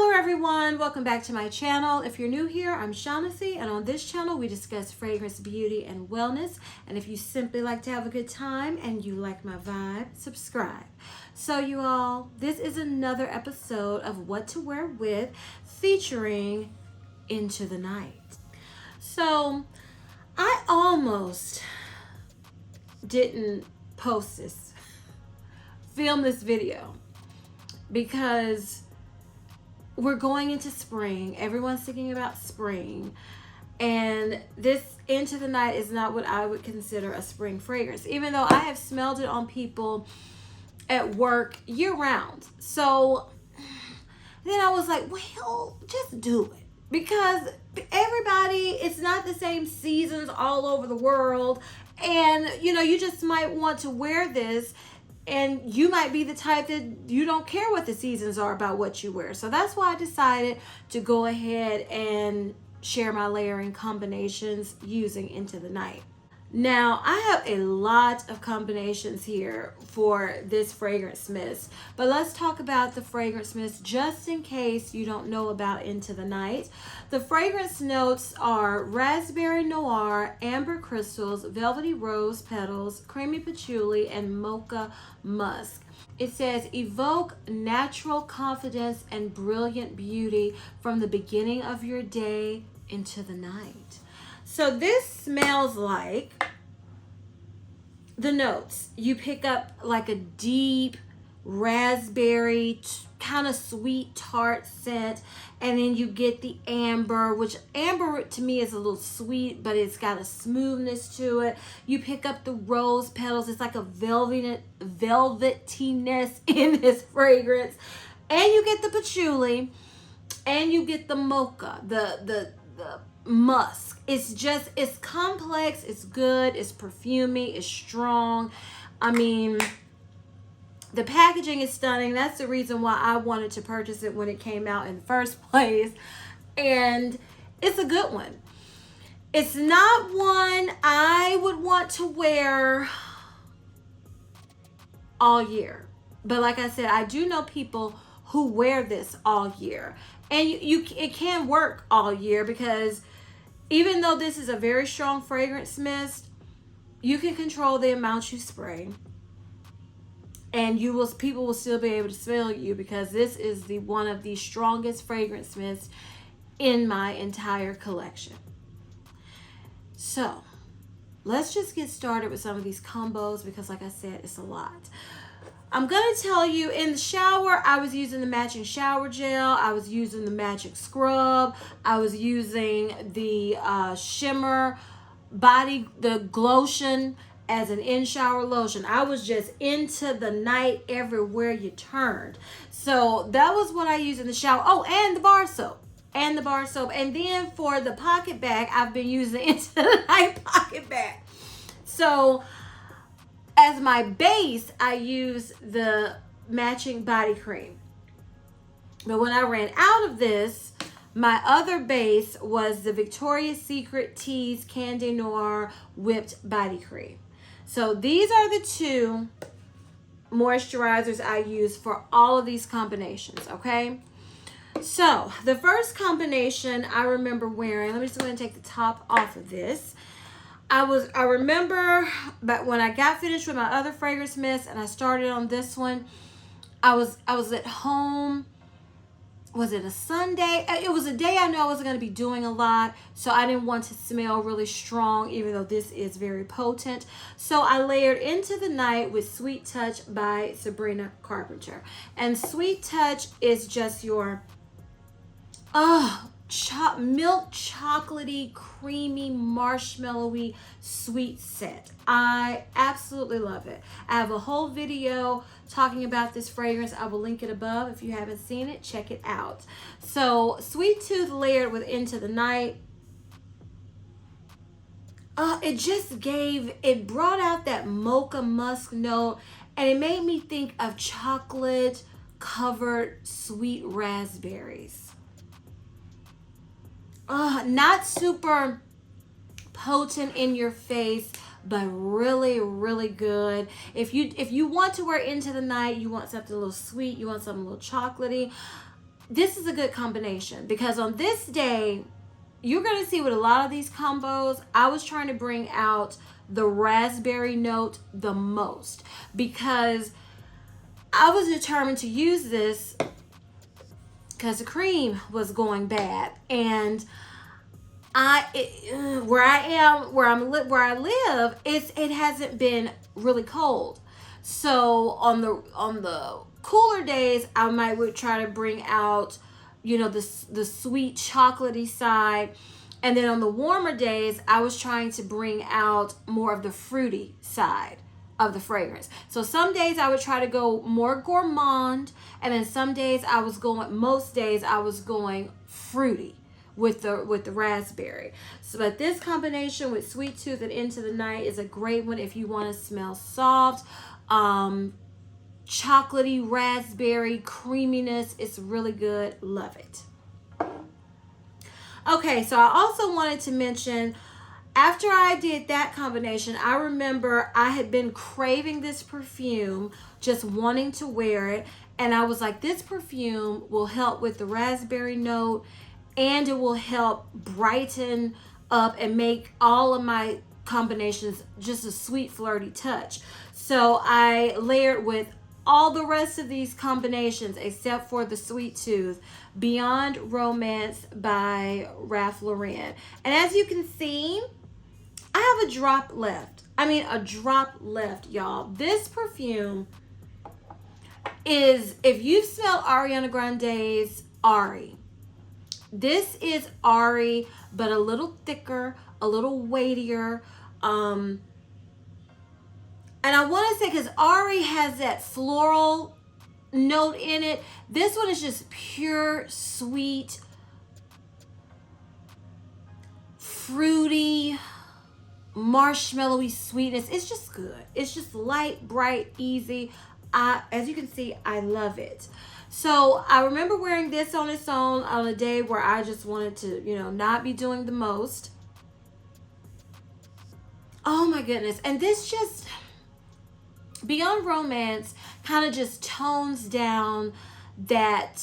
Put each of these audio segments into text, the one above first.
Hello everyone, welcome back to my channel. If you're new here, I'm Shaughnessy, and on this channel we discuss fragrance, beauty, and wellness. And if you simply like to have a good time and you like my vibe, subscribe. So you all, this is another episode of What to Wear With, featuring Into the Night. So I almost didn't post this, film this video, because we're going into spring. Everyone's thinking about spring. And this Into the Night is not what I would consider a spring fragrance, even though I have smelled it on people at work year round. So then I was like, well, just do it. Because everybody, it's not the same seasons all over the world. And, you just might want to wear this. And you might be the type that you don't care what the seasons are about what you wear. So that's why I decided to go ahead and share my layering combinations using Into the Night. Now, I have a lot of combinations here for this fragrance mist, but let's talk about the fragrance mist just in case you don't know about Into the Night. The fragrance notes are raspberry noir, amber crystals, velvety rose petals, creamy patchouli, and mocha musk. It says, evoke natural confidence and brilliant beauty from the beginning of your day into the night. So this smells like the notes. You pick up like a deep raspberry, kind of sweet tart scent, and then you get the amber, which amber to me is a little sweet, but it's got a smoothness to it. You pick up the rose petals. It's like a velvetiness in this fragrance, and you get the patchouli, and you get the mocha, the musk. It's complex, it's good, it's perfumey, it's strong. I mean, the packaging is stunning. That's the reason why I wanted to purchase it when it came out in the first place. And it's a good one. It's not one I would want to wear all year. But like I said, I do know people who wear this all year. And it can work all year, because even though this is a very strong fragrance mist, you can control the amount you spray, and people will still be able to smell you, because this is one of the strongest fragrance mists in my entire collection. So let's just get started with some of these combos, because like I said, it's a lot. I'm going to tell you, in the shower, I was using the matching shower gel. I was using the matching scrub. I was using the shimmer the Glotion as an in-shower lotion. I was just into the night everywhere you turned. So that was what I used in the shower. Oh, and the bar soap. And then for the pocket bag, I've been using the Into the Night pocket bag. So as my base, I use the matching body cream. But when I ran out of this, my other base was the Victoria's Secret Tease Candy Noir Whipped Body Cream. So these are the two moisturizers I use for all of these combinations, okay? So the first combination I remember wearing, let me just go ahead and take the top off of this. I remember, but when I got finished with my other fragrance mist and I started on this one, I was at home. Was it a Sunday? It was a day I know I wasn't going to be doing a lot, so I didn't want to smell really strong, even though this is very potent. So I layered Into the Night with Sweet Touch by Sabrina Carpenter. And Sweet Touch is just your milk chocolatey, creamy, marshmallowy, sweet scent. I absolutely love it. I have a whole video talking about this fragrance. I will link it above. If you haven't seen it, check it out. So Sweet Tooth layered with Into the Night. It brought out that mocha musk note, and it made me think of chocolate covered sweet raspberries. Not super potent in your face, but really, really good. If you want to wear Into the Night, you want something a little sweet, you want something a little chocolatey, this is a good combination because on this day, you're going to see with a lot of these combos, I was trying to bring out the raspberry note the most because I was determined to use this because the cream was going bad, and where I live, it hasn't been really cold. So on the cooler days, I would try to bring out, the sweet chocolatey side. And then on the warmer days, I was trying to bring out more of the fruity side of the fragrance. So some days I would try to go more gourmand, and then most days I was going fruity with the raspberry. So but this combination with Sweet Tooth and Into the Night is a great one if you want to smell soft, chocolatey raspberry creaminess. It's really good. Love it. Okay, so I also wanted to mention, after I did that combination, I remember I had been craving this perfume, just wanting to wear it, and I was like, this perfume will help with the raspberry note, and it will help brighten up and make all of my combinations just a sweet flirty touch. So I layered with all the rest of these combinations except for the Sweet Tooth, Beyond Romance by Ralph Lauren. And as you can see, I have a drop left. A drop left, y'all. This perfume is, if you've smelled Ariana Grande's Ari, this is Ari, but a little thicker, a little weightier. And I want to say, because Ari has that floral note in it, this one is just pure, sweet, fruity, marshmallowy sweetness. It's just good. It's just light, bright, easy. As you can see, I love it. So I remember wearing this on its own on a day where I just wanted to, not be doing the most. Oh my goodness. And this just, Beyond Romance kind of just tones down that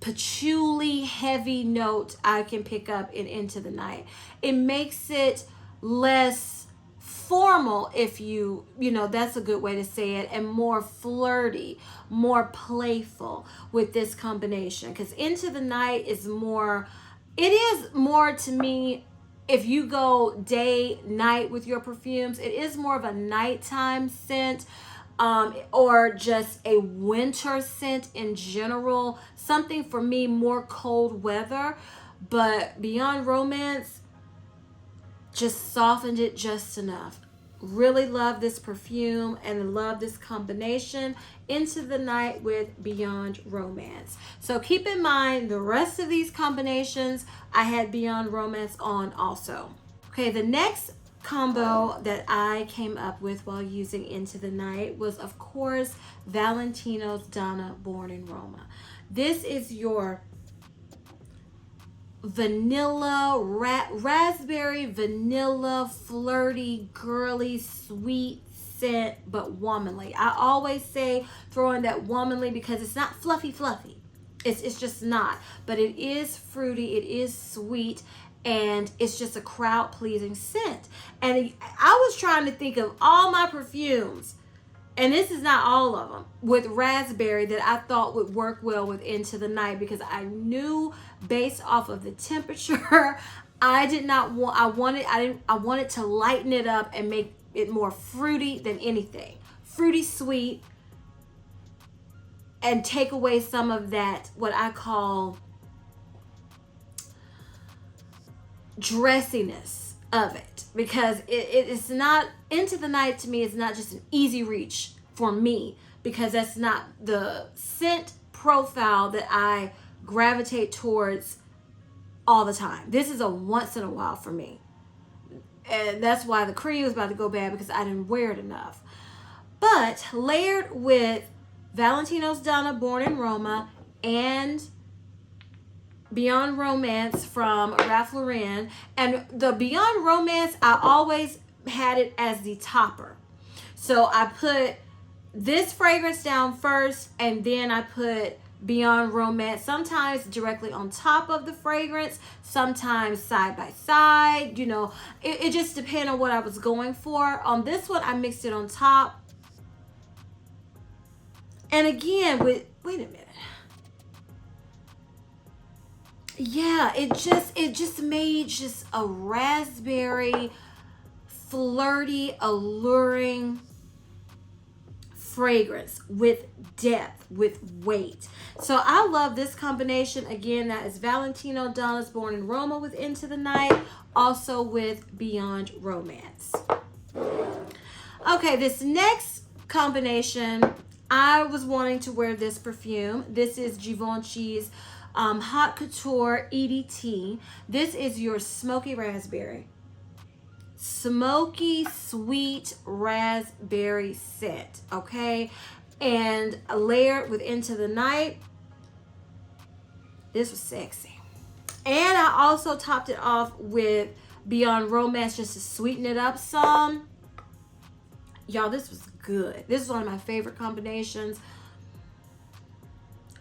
patchouli heavy note I can pick up in Into the Night. It makes it less formal, if that's a good way to say it, and more flirty, more playful with this combination. Because Into the Night is more to me, if you go day, night with your perfumes, it is more of a nighttime scent, or just a winter scent in general. Something for me more cold weather. But Beyond Romance just softened it just enough. Really love this perfume and love this combination, Into the Night with Beyond Romance. So keep in mind, the rest of these combinations, I had Beyond Romance on also. Okay, the next combo that I came up with while using Into the Night was, of course, Valentino's Donna Born in Roma. This is your vanilla, raspberry, vanilla, flirty, girly, sweet scent, but womanly. I always say throw in that womanly because it's not fluffy. It's just not. But it is fruity, it is sweet, and it's just a crowd-pleasing scent. And I was trying to think of all my perfumes, and this is not all of them, with raspberry that I thought would work well with Into the Night, because I knew based off of the temperature, I wanted to lighten it up and make it more fruity than anything. Fruity sweet, and take away some of that, what I call dressiness of it, because it's not, Into the Night to me is not just an easy reach for me, because that's not the scent profile that I gravitate towards all the time. This is a once in a while for me, and that's why the cream was about to go bad, because I didn't wear it enough. But layered with Valentino's Donna Born in Roma and Beyond Romance from Ralph Lauren. And the Beyond Romance, I always had it as the topper. So I put this fragrance down first, and then I put Beyond Romance, sometimes directly on top of the fragrance, sometimes side by side. You know, it just depends on what I was going for. On this one, I mixed it on top. And again, wait a minute. Yeah, it just made just a raspberry, flirty, alluring fragrance with depth, with weight. So I love this combination. Again, that is Valentino Donna's Born in Roma with Into the Night, also with Beyond Romance. Okay, this next combination, I was wanting to wear this perfume. This is Givenchy's Haute Couture EDT. This is your smoky raspberry. Smoky, sweet raspberry scent, okay? And layered with Into the Night. This was sexy. And I also topped it off with Beyond Romance just to sweeten it up some. Y'all, this was good. This is one of my favorite combinations.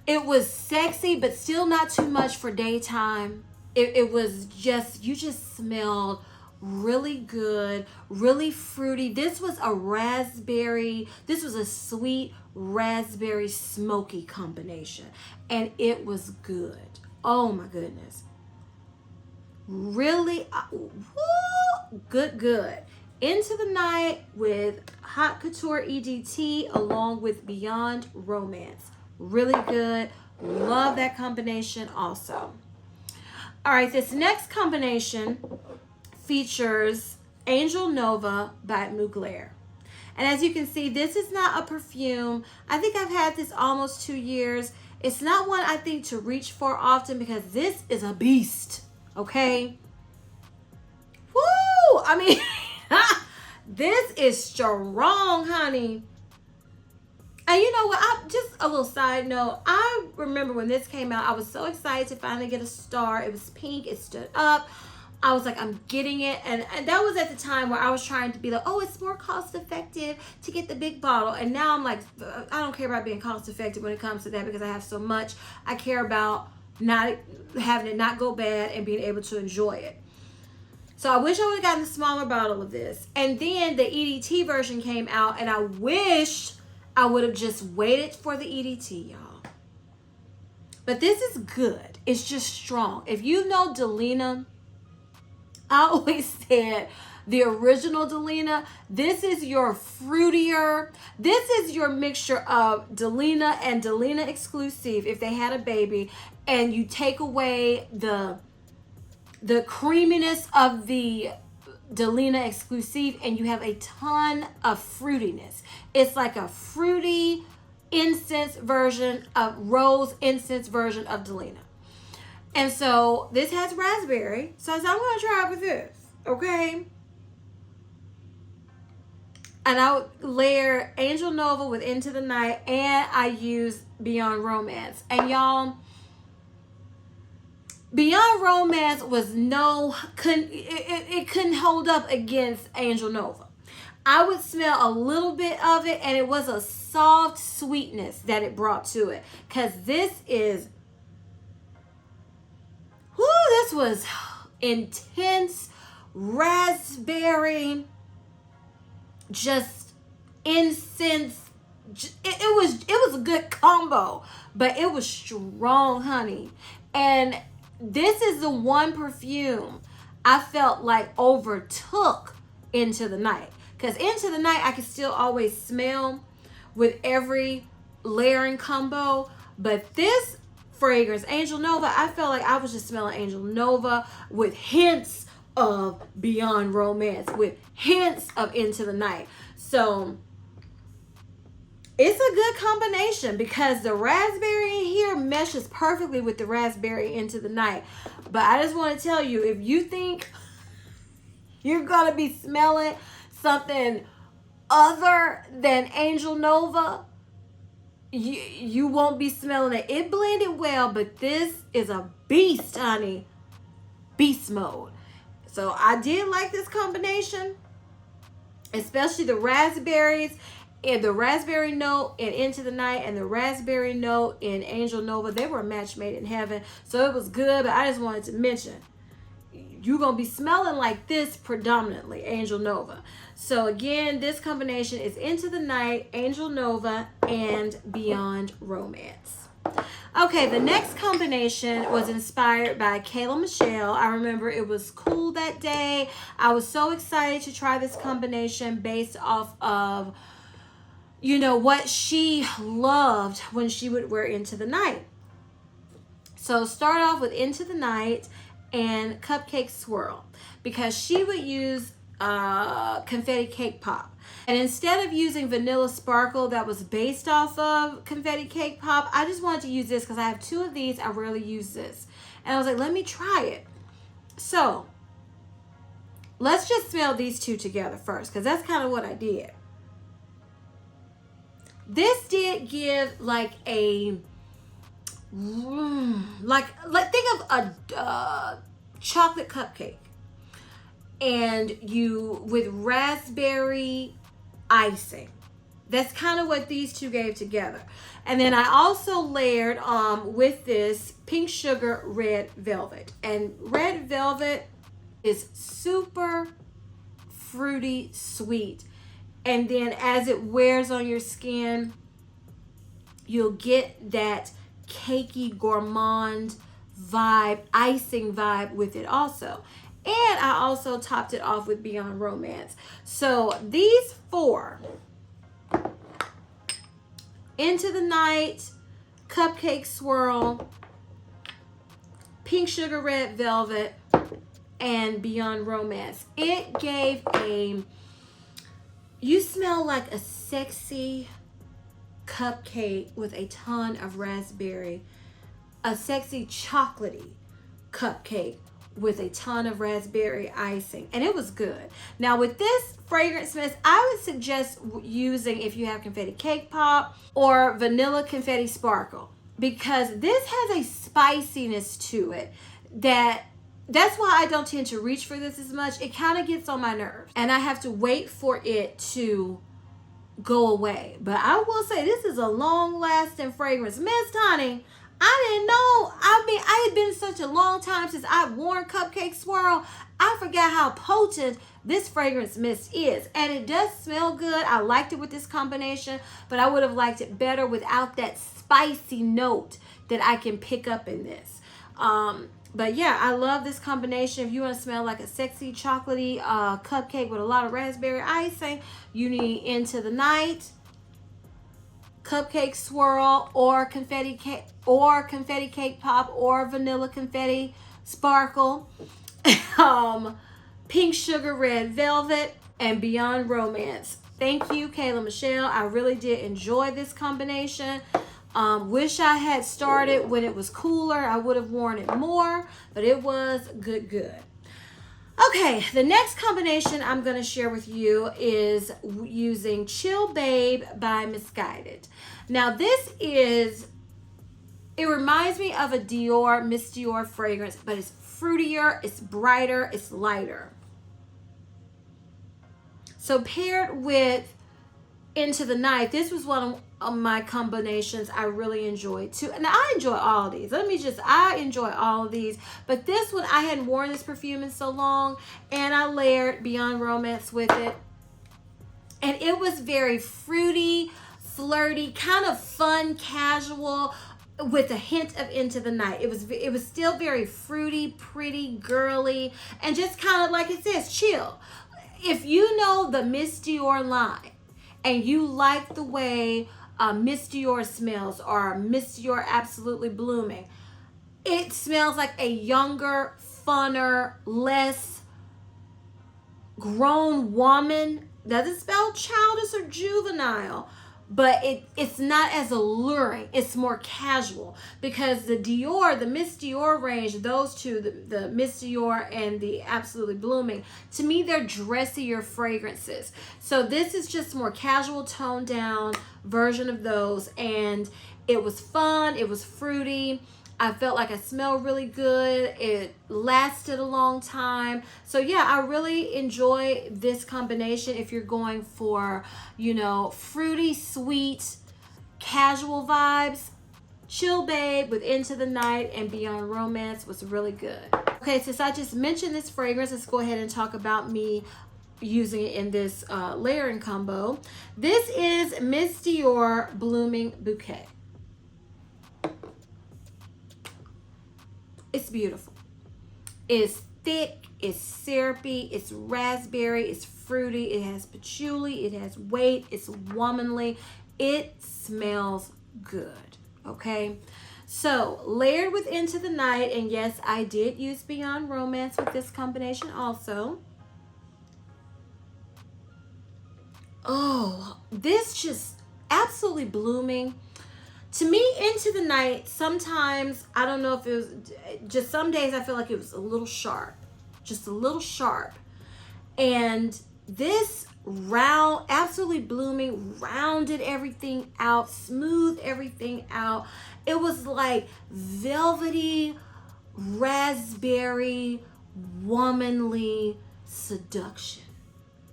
It was sexy, but still not too much for daytime. It was just, you just smelled really good, really fruity. This was a raspberry, this was a sweet raspberry smoky combination. And it was good. Oh my goodness. Really, woo, good. Into the Night with Haute Couture EDT along with Beyond Romance. Really good. Love that combination also. All right, this next combination features Angel Nova by Mugler. And as you can see, this is not a perfume. I think I've had this almost 2 years. It's not one I think to reach for often because this is a beast, okay? Woo! I mean, this is strong, honey. And you know what? Just a little side note. I remember when this came out, I was so excited to finally get a star. It was pink. It stood up. I was like, I'm getting it. And that was at the time where I was trying to be like, oh, it's more cost effective to get the big bottle. And now I'm like, I don't care about being cost effective when it comes to that because I have so much. I care about not having it not go bad and being able to enjoy it. So I wish I would have gotten a smaller bottle of this. And then the EDT version came out and I wish I would have just waited for the EDT, y'all. But this is good. It's just strong. If you know Delina, I always said the original Delina, this is your fruitier. This is your mixture of Delina and Delina Exclusive if they had a baby. And you take away the creaminess of the Delina Exclusive and you have a ton of fruitiness. It's like a fruity incense version of rose incense version of Delina. And so this has raspberry. So I said, I'm going to try it with this. Okay. And I would layer Angel Nova with Into the Night and I use Beyond Romance. And y'all, Beyond Romance was it couldn't hold up against Angel Nova. I would smell a little bit of it and it was a soft sweetness that it brought to it. Because this was intense raspberry, just incense. It was a good combo, but it was strong, honey. And this is the one perfume I felt like overtook Into the Night. Because Into the Night I could still always smell with every layering combo. But this fragrance, Angel Nova, I felt like I was just smelling Angel Nova with hints of Beyond Romance, with hints of Into the Night. So it's a good combination because the raspberry in here meshes perfectly with the raspberry Into the Night. But I just want to tell you, if you think you're going to be smelling something other than Angel Nova, you won't be smelling it. It blended well, but this is a beast, honey. Beast mode. So I did like this combination, especially the raspberries in the raspberry note in Into the Night and the raspberry note in Angel Nova, they were a match made in heaven. So it was good, but I just wanted to mention, you're going to be smelling like this predominantly, Angel Nova. So again, this combination is Into the Night, Angel Nova, and Beyond Romance. Okay, the next combination was inspired by Kayla Michelle. I remember it was cool that day. I was so excited to try this combination based off of, you know, what she loved when she would wear Into the Night. So start off with Into the Night and Cupcake Swirl, because she would use confetti cake pop. And instead of using Vanilla Sparkle that was based off of confetti cake pop, I just wanted to use this because I have two of these. I rarely use this. And I was like, let me try it. So let's just smell these two together first, because that's kind of what I did. This did give like a, like think of a chocolate cupcake, and you with raspberry icing. That's kind of what these two gave together. And then I also layered with this Pink Sugar Red Velvet. And Red Velvet is super fruity sweet. And then as it wears on your skin, you'll get that cakey gourmand vibe, icing vibe with it also. And I also topped it off with Beyond Romance. So these four, Into the Night, Cupcake Swirl, Pink Sugar Red Velvet, and Beyond Romance, it gave a, you smell like a sexy cupcake with a ton of raspberry, a sexy chocolatey cupcake with a ton of raspberry icing, and it was good. Now with this fragrance mist, I would suggest using, if you have confetti cake pop or vanilla confetti sparkle, because this has a spiciness to it that's why I don't tend to reach for this as much. It kind of gets on my nerves and I have to wait for it to go away. But I will say this is a long lasting fragrance mist, honey. I didn't know. I mean, I had been such a long time since I've worn Cupcake Swirl. I forgot how potent this fragrance mist is. And it does smell good. I liked it with this combination, but I would have liked it better without that spicy note that I can pick up in this. But yeah, I love this combination. If you want to smell like a sexy chocolatey cupcake with a lot of raspberry icing, you need Into the Night, Cupcake Swirl, or confetti cake pop, or vanilla confetti sparkle, Pink Sugar Red Velvet, and Beyond Romance. Thank you, Kayla Michelle. I really did enjoy this combination. Wish I had started when it was cooler. I would have worn it more, but it was good. Okay, the next combination I'm going to share with you is using Chill Babe by Missguided. Now this is, it reminds me of a Miss Dior fragrance, but it's fruitier, it's brighter, it's lighter. So paired with Into the Night, this was one of my combinations I really enjoyed too. And I enjoy all of these. I enjoy all of these. But this one, I hadn't worn this perfume in so long, and I layered Beyond Romance with it. And it was very fruity, flirty, kind of fun, casual, with a hint of Into the Night. It was still very fruity, pretty, girly, and just kind of like it says, chill. If you know the Miss Dior line, and you like the way Miss Dior smells, or Miss Dior Absolutely Blooming, it smells like a younger, funner, less grown woman. Doesn't smell childish or juvenile, but it's not as alluring. It's more casual, because the Miss Dior range, those two, the Miss Dior and the Absolutely Blooming, to me, they're dressier fragrances. So this is just more casual, toned down version of those, and it was fun. It was fruity. I felt like I smelled really good. It lasted a long time. So yeah, I really enjoy this combination if you're going for, you know, fruity, sweet, casual vibes. Chill Babe with Into the Night and Beyond Romance was really good. Okay, since I just mentioned this fragrance, let's go ahead and talk about me using it in this layering combo. This is Miss Dior Blooming Bouquet. It's beautiful. It's thick, it's syrupy, it's raspberry, it's fruity, it has patchouli, it has weight, it's womanly. It smells good, okay? So, layered with Into the Night, and yes, I did use Beyond Romance with this combination also. Oh, this just absolutely blooming. To me, Into the Night, sometimes, I don't know if it was, just some days I feel like it was a little sharp. Just a little sharp. And this round, absolutely blooming, rounded everything out, smoothed everything out. It was like velvety, raspberry, womanly seduction.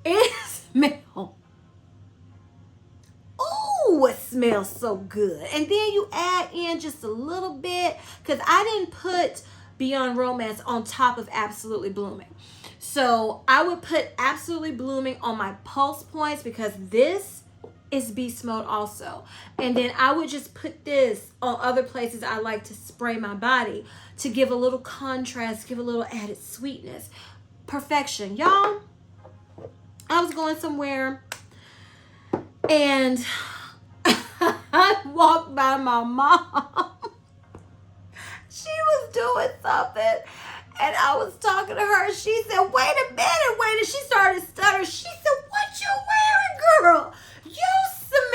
It smells. Ooh, it smells so good. And then you add in just a little bit, because I didn't put Beyond Romance on top of Absolutely Blooming. So I would put Absolutely Blooming on my pulse points, because this is beast mode also. And then I would just put this on other places I like to spray my body to give a little contrast, give a little added sweetness. Perfection. Y'all, I was going somewhere and I walked by my mom. She was doing something and I was talking to her. She said, wait a minute, wait. And she started stuttering. She said, what you wearing, girl? You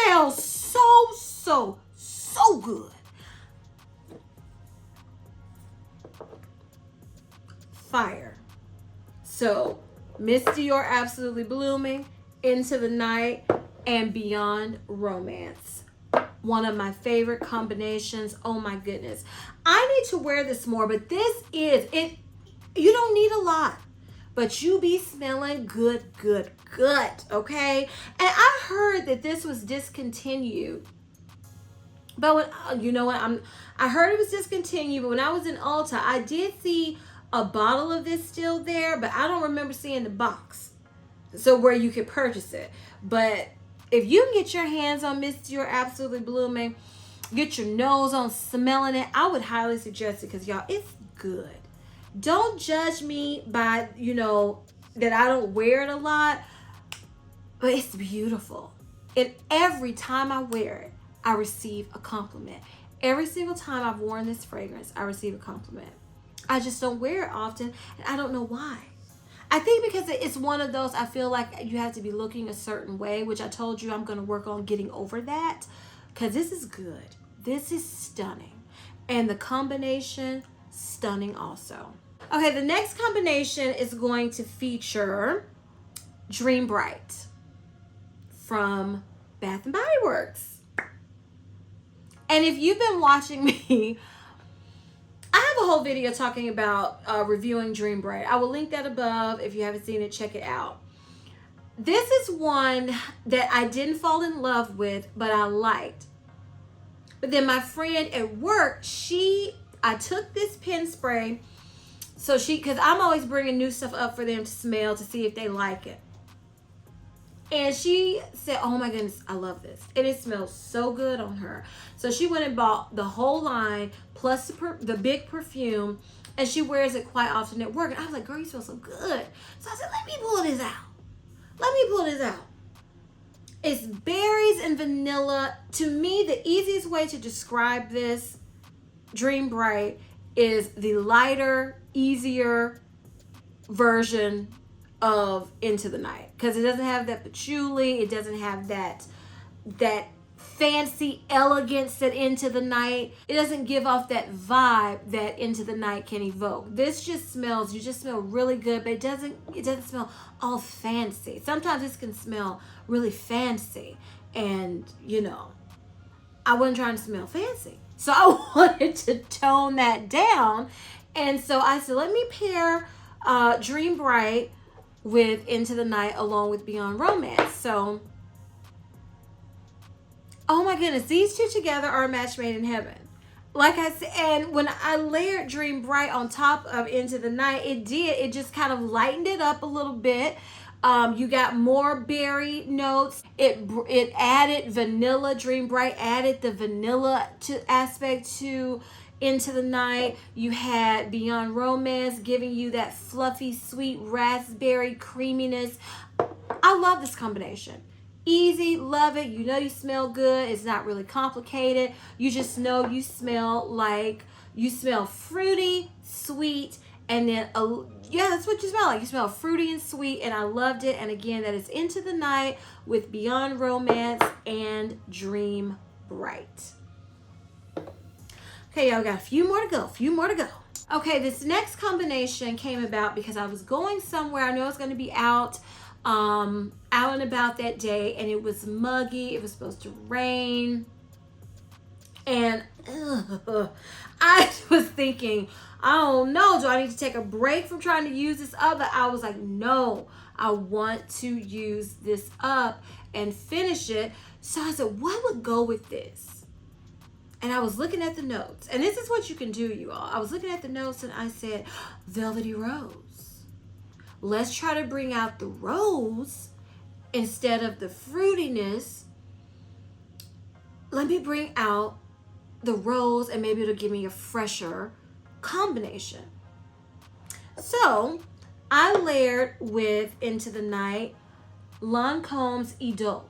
smell so good. Fire. So, Miss Dior Absolutely Blooming, Into the Night, and Beyond Romance. One of my favorite combinations. Oh my goodness. I need to wear this more, but this is it. You don't need a lot, but you be smelling good, okay? And I heard that this was discontinued. But when, you know what? I heard it was discontinued, but when I was in Ulta, I did see a bottle of this still there, but I don't remember seeing the box. So where you could purchase it. But if you can get your hands on Miss Dior Absolutely Blooming, get your nose on smelling it, I would highly suggest it, because y'all, it's good. Don't judge me by, you know, that I don't wear it a lot, but it's beautiful. And every time I wear it, I receive a compliment. Every single time I've worn this fragrance, I receive a compliment. I just don't wear it often, and I don't know why. I think because it's one of those, I feel like you have to be looking a certain way, which I told you I'm going to work on getting over that, because this is good. This is stunning. And the combination, stunning also. Okay, the next combination is going to feature Dream Bright from Bath & Body Works. And if you've been watching me, I have a whole video talking about reviewing Dream Bright. I will link that above. If you haven't seen it, check it out. This is one that I didn't fall in love with, but I liked. But then my friend at work, I took this pen spray, so because I'm always bringing new stuff up for them to smell to see if they like it. And she said, oh my goodness, I love this. And it smells so good on her. So she went and bought the whole line plus the big perfume. And she wears it quite often at work. And I was like, girl, you smell so good. So I said, let me pull this out. It's berries and vanilla. To me, the easiest way to describe this Dream Bright is the lighter, easier version of Into the Night, because it doesn't have that patchouli, it doesn't have that fancy elegance that Into the Night, it doesn't give off that vibe that Into the Night can evoke. This just smells, you just smell really good, but it doesn't smell all fancy. Sometimes this can smell really fancy, and you know, I wasn't trying to smell fancy. So I wanted to tone that down. And so I said, let me pair Dream Bright with Into the Night along with Beyond Romance. So, oh my goodness, these two together are a match made in heaven. Like I said, and when I layered Dream Bright on top of Into the Night, it just kind of lightened it up a little bit. You got more berry notes. It added vanilla. Dream Bright added the vanilla aspect to Into the Night. You had Beyond Romance giving you that fluffy, sweet raspberry creaminess. I love this combination. Easy, love it. You know you smell good. It's not really complicated. You just know you smell fruity, sweet, and then yeah, that's what you smell like. You smell fruity and sweet, and I loved it. And again, that is Into the Night with Beyond Romance and Dream Bright. Okay, y'all, got a few more to go. Okay, this next combination came about because I was going somewhere. I know I was going to be out and about that day, and it was muggy. It was supposed to rain, and I was thinking, I don't know, do I need to take a break from trying to use this up? But I was like, no, I want to use this up and finish it. So I said, what would go with this? And I was looking at the notes, and this is what you can do, you all. I was looking at the notes, and I said, Velvety Rose. Let's try to bring out the rose instead of the fruitiness. Let me bring out the rose, and maybe it'll give me a fresher combination. So I layered with Into the Night Lancome's Idole.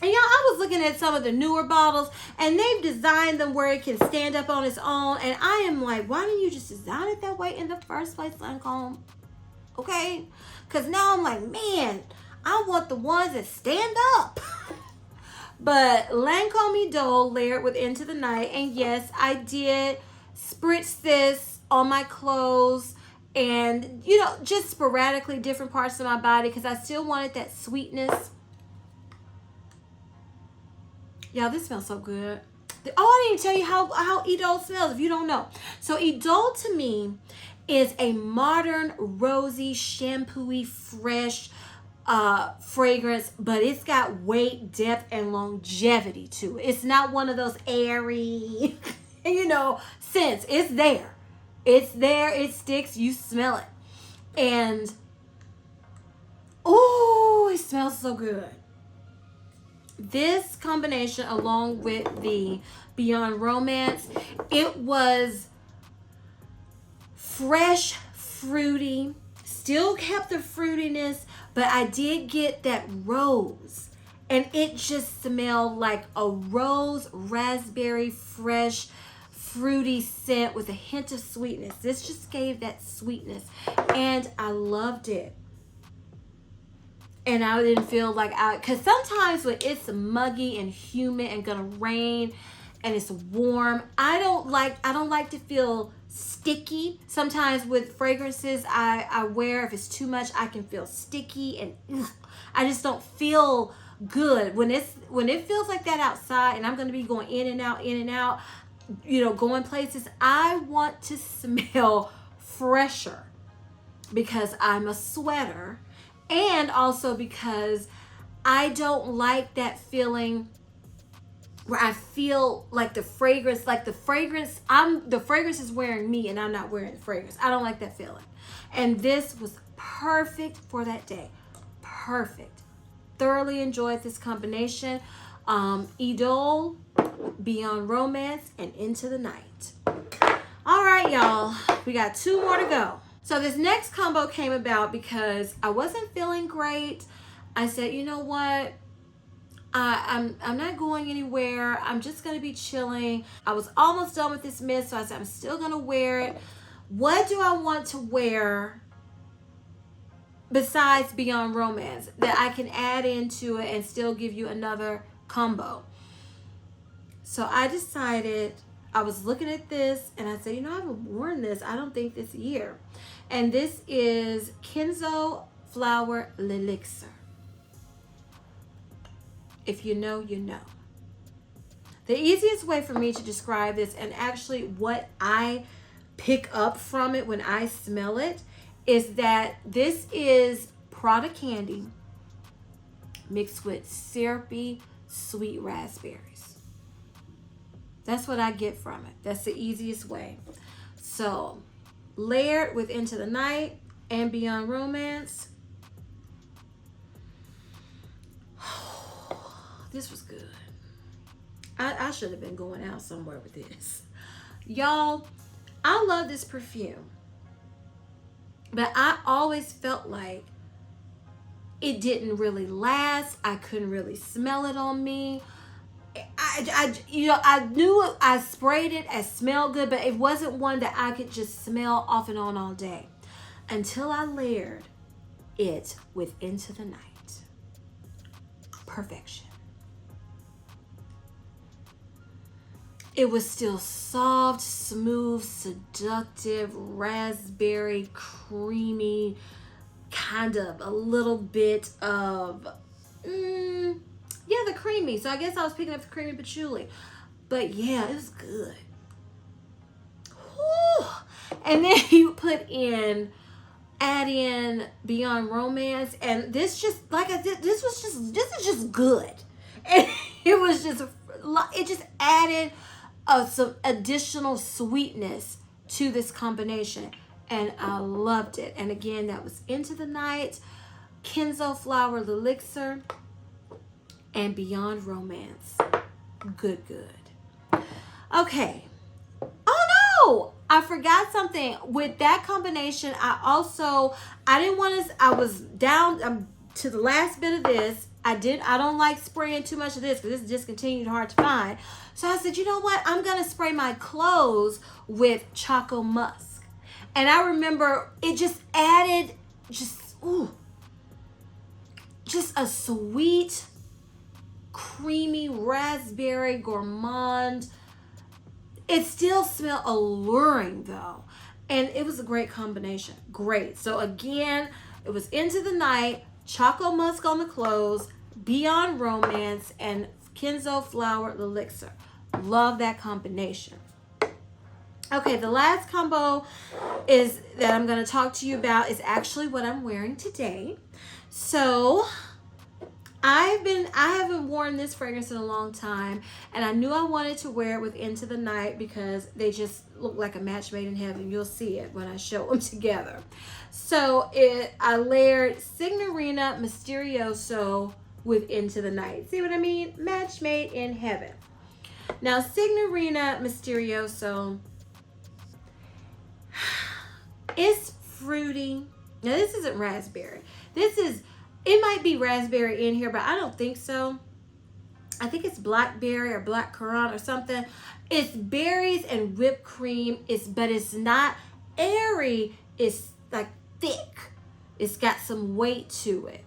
And y'all, I was looking at some of the newer bottles, and they've designed them where it can stand up on its own. And I am like, why didn't you just design it that way in the first place, Lancome? Okay? Because now I'm like, man, I want the ones that stand up. But Lancome Idole layered with Into the Night. And yes, I did spritz this on my clothes and, you know, just sporadically different parts of my body because I still wanted that sweetness. Y'all, this smells so good. Oh, I didn't even tell you how Idole smells if you don't know. So Idole to me is a modern, rosy, shampooy, fresh fragrance, but it's got weight, depth, and longevity to it. It's not one of those airy, you know, scents. It's there. It's there. It sticks. You smell it. And, oh, it smells so good. This combination, along with the Beyond Romance, it was fresh, fruity, still kept the fruitiness, but I did get that rose. And it just smelled like a rose, raspberry, fresh, fruity scent with a hint of sweetness. This just gave that sweetness. And I loved it. And I didn't feel like because sometimes when it's muggy and humid and gonna rain and it's warm, I don't like to feel sticky. Sometimes with fragrances I wear, if it's too much, I can feel sticky and I just don't feel good when it feels like that outside and I'm gonna be going in and out, you know, going places. I want to smell fresher because I'm a sweater. And also because I don't like that feeling where I feel like the fragrance is wearing me and I'm not wearing the fragrance. I don't like that feeling. And this was perfect for that day. Perfect. Thoroughly enjoyed this combination. Idole, Beyond Romance, and Into the Night. All right, y'all. We got 2 more to go. So this next combo came about because I wasn't feeling great. I said, you know what? I'm not going anywhere. I'm just going to be chilling. I was almost done with this mist, so I said, I'm still going to wear it. What do I want to wear besides Beyond Romance that I can add into it and still give you another combo? So I decided, I was looking at this and I said, you know, I haven't worn this, I don't think, this year. And this is Kenzo Flower Elixir. If you know, you know. The easiest way for me to describe this, and actually what I pick up from it when I smell it, is that this is Prada candy mixed with syrupy, sweet raspberries. That's what I get from it. That's the easiest way. So, layered with Into the Night and Beyond Romance. This was good. I should have been going out somewhere with this. Y'all, I love this perfume. But I always felt like it didn't really last. I couldn't really smell it on me. I knew I sprayed it and smelled good, but it wasn't one that I could just smell off and on all day until I layered it with Into the Night. Perfection. It was still soft, smooth, seductive, raspberry, creamy, kind of a little bit of, the creamy. So I guess I was picking up the creamy patchouli. But yeah, it was good. Whew. And then you add in Beyond Romance, and this just, like I said, this is just good. And it just added some additional sweetness to this combination, and I loved it. And again, that was Into the Night, Kenzo Flower Elixir, and Beyond Romance. Good. Okay. Oh no! I forgot something. With that combination, I was down to the last bit of this. I don't like spraying too much of this because it's discontinued, hard to find. So I said, you know what? I'm going to spray my clothes with Choco Musk. And I remember it just added just a sweet, creamy, raspberry, gourmand. It still smelled alluring though. And it was a great combination. Great. So again, it was Into the Night, Choco Musk on the clothes, Beyond Romance, and Kenzo Flower Elixir. Love that combination. Okay, the last combo that I'm going to talk to you about is actually what I'm wearing today. So I haven't worn this fragrance in a long time, and I knew I wanted to wear it with Into the Night because they just look like a match made in heaven. You'll see it when I show them together. So I layered Signorina Misterioso with Into the Night. See what I mean? Match made in heaven. Now, Signorina Misterioso is fruity. Now, this isn't raspberry. It might be raspberry in here, but I don't think so. I think it's blackberry or black currant or something. It's berries and whipped cream. But it's not airy. It's like thick. It's got some weight to it.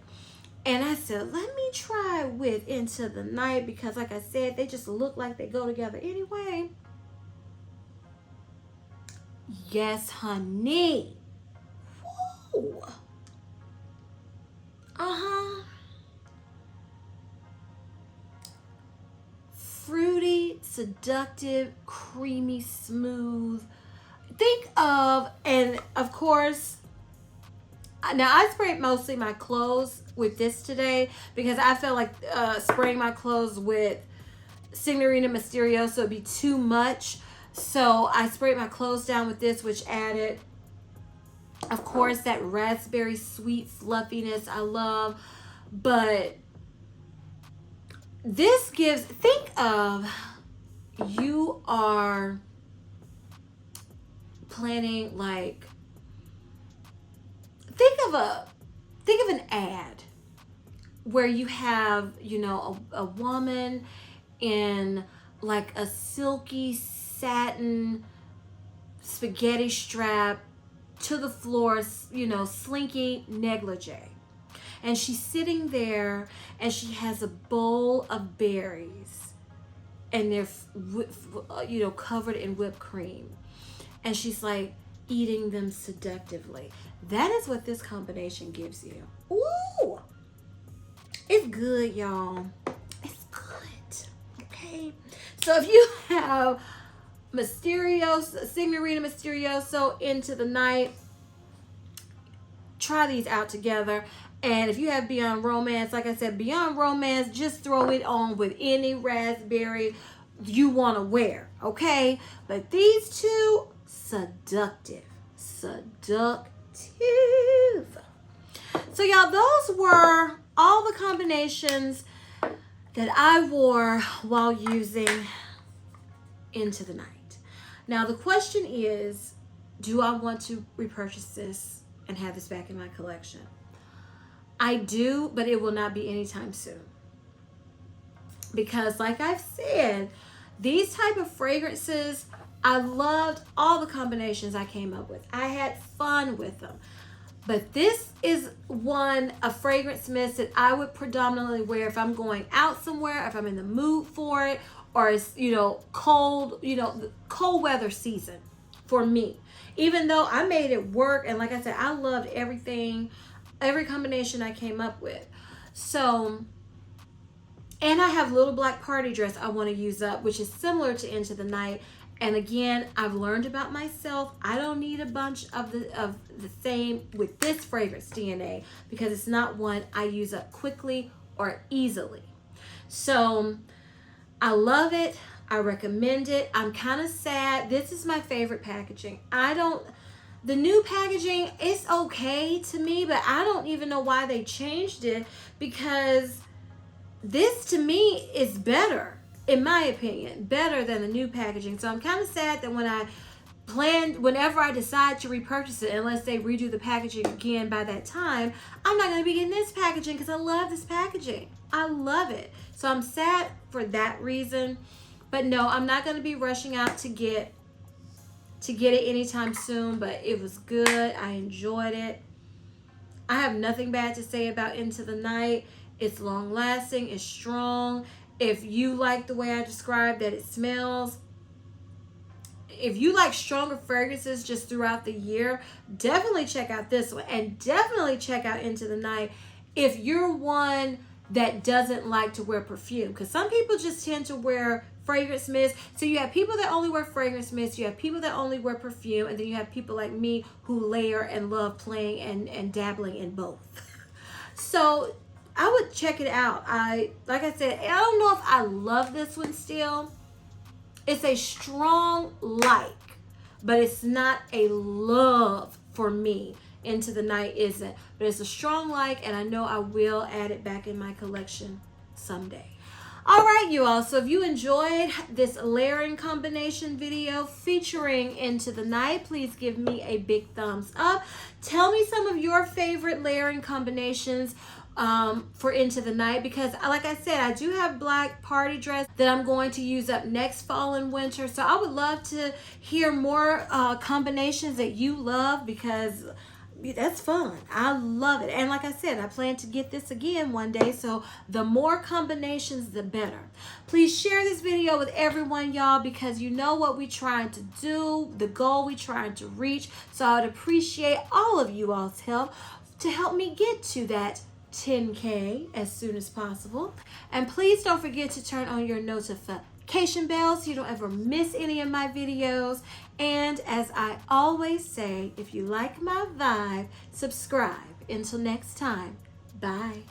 And I said, let me try with Into the Night because, like I said, they just look like they go together anyway. Yes, honey. Woo. Fruity, seductive, creamy, smooth. And of course, now I sprayed mostly my clothes with this today because I felt like spraying my clothes with Signorina Misterioso would be too much. So I sprayed my clothes down with this, which added, of course, that raspberry sweet fluffiness I love. But this think of you are planning, like, think of an ad where you have, a woman in like a silky satin spaghetti strap to the floor, slinky negligee. And she's sitting there and she has a bowl of berries and they're, covered in whipped cream. And she's like eating them seductively. That is what this combination gives you. Ooh, it's good, y'all. It's good. Okay. So if you have Signorina Mysterioso, Into the Night, try these out together. And if you have Beyond Romance, like I said, Beyond Romance, just throw it on with any raspberry you want to wear, okay? But these two, seductive. So y'all, those were all the combinations that I wore while using Into the Night. Now the question is, do I want to repurchase this and have this back in my collection? I do, but it will not be anytime soon. Because like I've said, these type of fragrances, I loved all the combinations I came up with. I had fun with them. But this is a fragrance mist that I would predominantly wear if I'm going out somewhere, if I'm in the mood for it, or it's, cold weather season for me. Even though I made it work, and like I said, I loved every combination I came up with. So, and I have Little Black Party Dress I want to use up, which is similar to Into the Night. And again, I've learned about myself. I don't need a bunch of the same with this fragrance DNA, because it's not one I use up quickly or easily. So I love it. I recommend it. I'm kind of sad. This is my favorite packaging. The new packaging is okay to me, but I don't even know why they changed it, because this to me is better, in my opinion, better than the new packaging. So I'm kind of sad that whenever I decide to repurchase it, unless they redo the packaging again by that time, I'm not going to be getting this packaging, because I love this packaging. I love it. So I'm sad for that reason. But no, I'm not going to be rushing out to get it anytime soon, but it was good. I enjoyed it. I have nothing bad to say about Into the Night. It's long lasting, it's strong. If you like the way I described that it smells, if you like stronger fragrances just throughout the year, definitely check out this one, and definitely check out Into the Night if you're one that doesn't like to wear perfume, because some people just tend to wear fragrance mist. So you have people that only wear fragrance mist, you have people that only wear perfume, and then you have people like me who layer and love playing and dabbling in both. So I would check it out. Like I said, I don't know if I love this one still. It's a strong like, but it's not a love for me. Into the Night isn't, but it's a strong like, and I know I will add it back in my collection someday. All right, you all. So if you enjoyed this layering combination video featuring Into the Night, please give me a big thumbs up. Tell me some of your favorite layering combinations for Into the Night, because like I said, I do have Black Party Dress that I'm going to use up next fall and winter. So I would love to hear more combinations that you love, because that's fun. I love it. And like I said, I plan to get this again one day. So the more combinations, the better. Please share this video with everyone, y'all, because you know what we're trying to do, the goal we're trying to reach. So I would appreciate all of you all's help to help me get to that 10K as soon as possible. And please don't forget to turn on your notification bell so you don't ever miss any of my videos. And as I always say, if you like my vibe, subscribe. Until next time, bye.